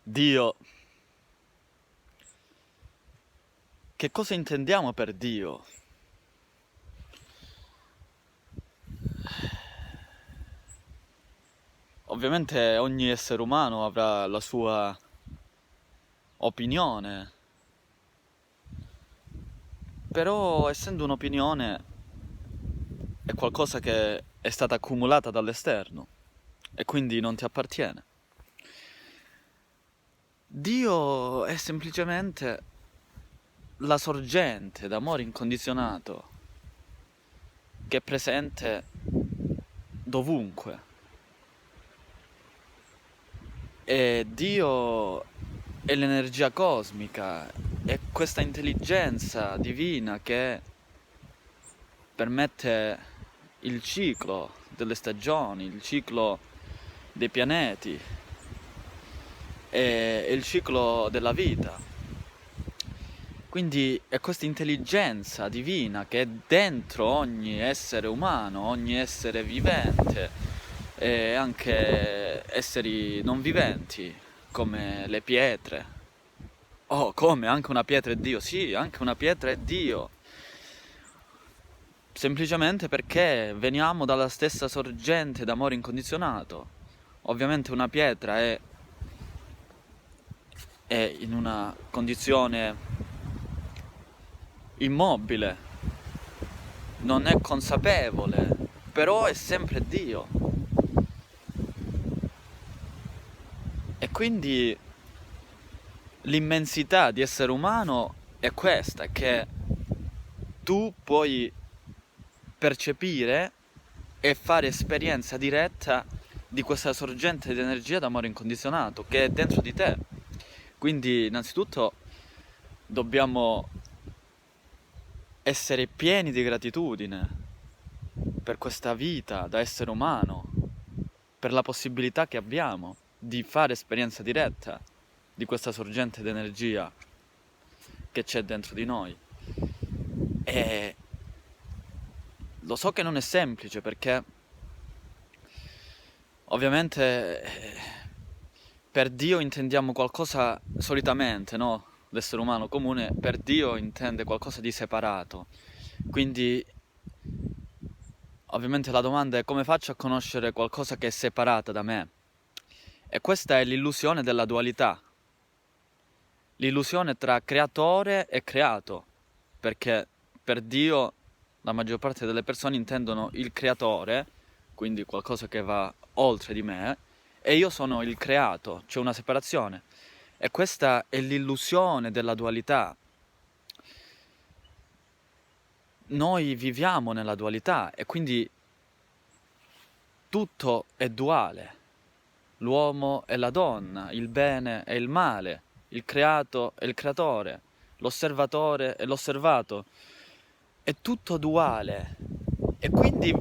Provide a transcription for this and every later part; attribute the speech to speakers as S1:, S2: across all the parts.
S1: Dio. Che cosa intendiamo per Dio? Ovviamente ogni essere umano avrà la sua opinione, però essendo un'opinione è qualcosa che è stata accumulata dall'esterno e quindi non ti appartiene. Dio è semplicemente la sorgente d'amore incondizionato che è presente dovunque. E Dio è l'energia cosmica, è questa intelligenza divina che permette il ciclo delle stagioni, il ciclo dei pianeti e il ciclo della vita. Quindi è questa intelligenza divina che è dentro ogni essere umano, ogni essere vivente e anche esseri non viventi come le pietre. Oh, come? Anche una pietra è Dio? Sì, anche una pietra è Dio. Semplicemente perché veniamo dalla stessa sorgente d'amore incondizionato. Ovviamente una pietra è in una condizione immobile, non è consapevole, però è sempre Dio. E quindi l'immensità di essere umano è questa, che tu puoi percepire e fare esperienza diretta di questa sorgente di energia d'amore incondizionato che è dentro di te. Quindi innanzitutto dobbiamo essere pieni di gratitudine per questa vita da essere umano, per la possibilità che abbiamo di fare esperienza diretta di questa sorgente d'energia che c'è dentro di noi. E lo so che non è semplice perché ovviamente per Dio intendiamo qualcosa solitamente, no? L'essere umano comune per Dio intende qualcosa di separato. Quindi ovviamente la domanda è: come faccio a conoscere qualcosa che è separata da me? E questa è l'illusione della dualità, l'illusione tra creatore e creato, perché per Dio la maggior parte delle persone intendono il creatore, quindi qualcosa che va oltre di me, e io sono il creato, c'è una separazione. E questa è l'illusione della dualità. Noi viviamo nella dualità e quindi tutto è duale. L'uomo e la donna, il bene e il male, il creato e il creatore, l'osservatore e l'osservato. È tutto duale. E quindi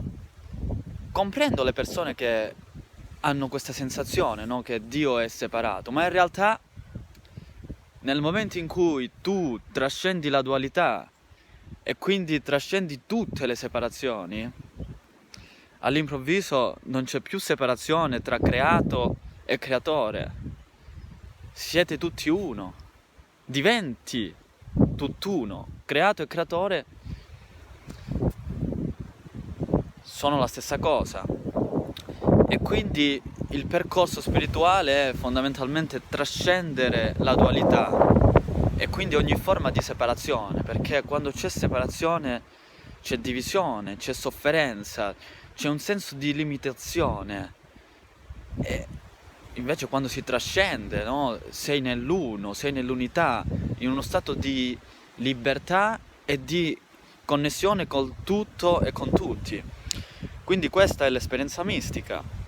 S1: comprendo le persone che hanno questa sensazione, no? Che Dio è separato, ma in realtà nel momento in cui tu trascendi la dualità e quindi trascendi tutte le separazioni, all'improvviso non c'è più separazione tra creato e creatore. Siete tutti uno. Diventi tutt'uno. Creato e creatore sono la stessa cosa. E quindi il percorso spirituale è fondamentalmente trascendere la dualità e quindi ogni forma di separazione, perché quando c'è separazione c'è divisione, c'è sofferenza, c'è un senso di limitazione. E invece quando si trascende, no? Sei nell'uno, sei nell'unità, in uno stato di libertà e di connessione col tutto e con tutti. Quindi questa è l'esperienza mistica.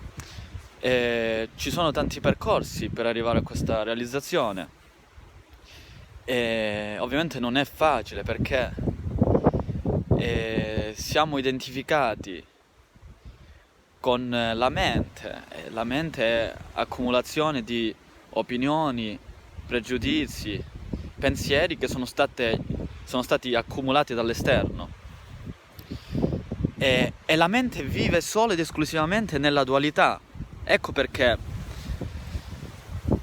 S1: E ci sono tanti percorsi per arrivare a questa realizzazione. E ovviamente non è facile perché siamo identificati con la mente. E la mente è accumulazione di opinioni, pregiudizi, pensieri che sono stati accumulati dall'esterno. E la mente vive solo ed esclusivamente nella dualità. Ecco perché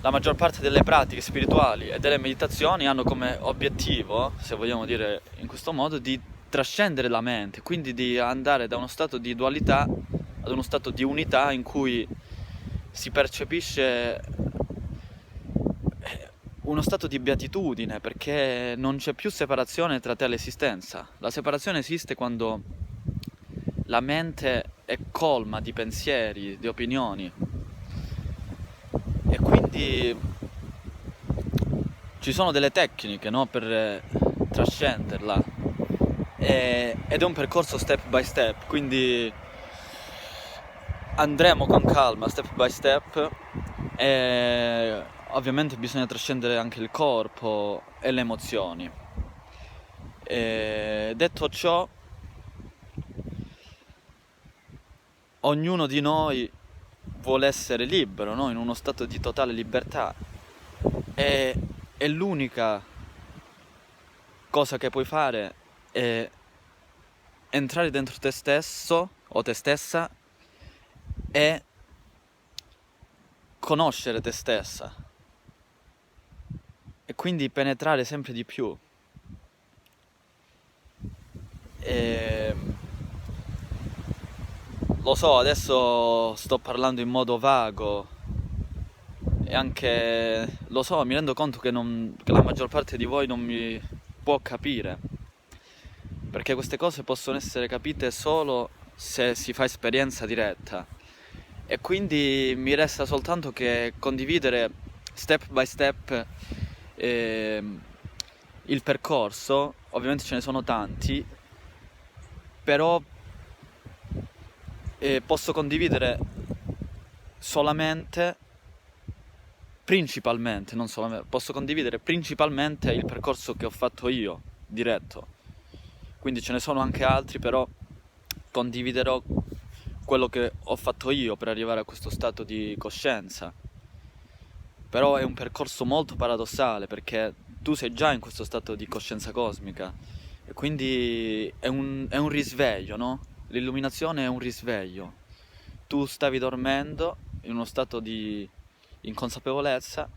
S1: la maggior parte delle pratiche spirituali e delle meditazioni hanno come obiettivo, se vogliamo dire in questo modo, di trascendere la mente, quindi di andare da uno stato di dualità ad uno stato di unità in cui si percepisce uno stato di beatitudine, perché non c'è più separazione tra te e l'esistenza. La separazione esiste quando la mente è colma di pensieri, di opinioni, e quindi ci sono delle tecniche, no, per trascenderla, ed è un percorso step by step, quindi andremo con calma, step by step, e ovviamente bisogna trascendere anche il corpo e le emozioni. E detto ciò, ognuno di noi vuole essere libero, no? In uno stato di totale libertà, e l'unica cosa che puoi fare è entrare dentro te stesso o te stessa e conoscere te stessa, e quindi penetrare sempre di più. E lo so, adesso sto parlando in modo vago e anche lo so, mi rendo conto che la maggior parte di voi non mi può capire, perché queste cose possono essere capite solo se si fa esperienza diretta, e quindi mi resta soltanto che condividere step by step il percorso. Ovviamente ce ne sono tanti, però posso condividere solamente, principalmente, non solamente, posso condividere principalmente il percorso che ho fatto io, diretto. Quindi ce ne sono anche altri, però condividerò quello che ho fatto io per arrivare a questo stato di coscienza. Però è un percorso molto paradossale, perché tu sei già in questo stato di coscienza cosmica, e quindi è un risveglio, no? L'illuminazione è un risveglio. Tu stavi dormendo in uno stato di inconsapevolezza,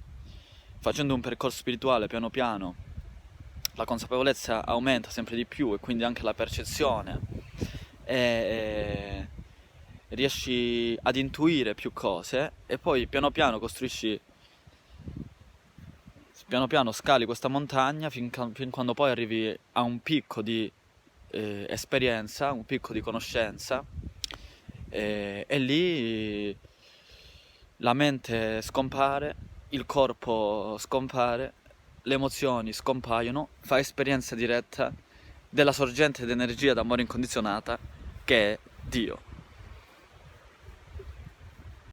S1: facendo un percorso spirituale piano piano. La consapevolezza aumenta sempre di più, e quindi anche la percezione, e riesci ad intuire più cose, e poi piano piano piano piano scali questa montagna fin quando poi arrivi a un picco di esperienza, un picco di conoscenza, e lì la mente scompare, il corpo scompare, le emozioni scompaiono, fai esperienza diretta della sorgente d'energia d'amore incondizionata che è Dio.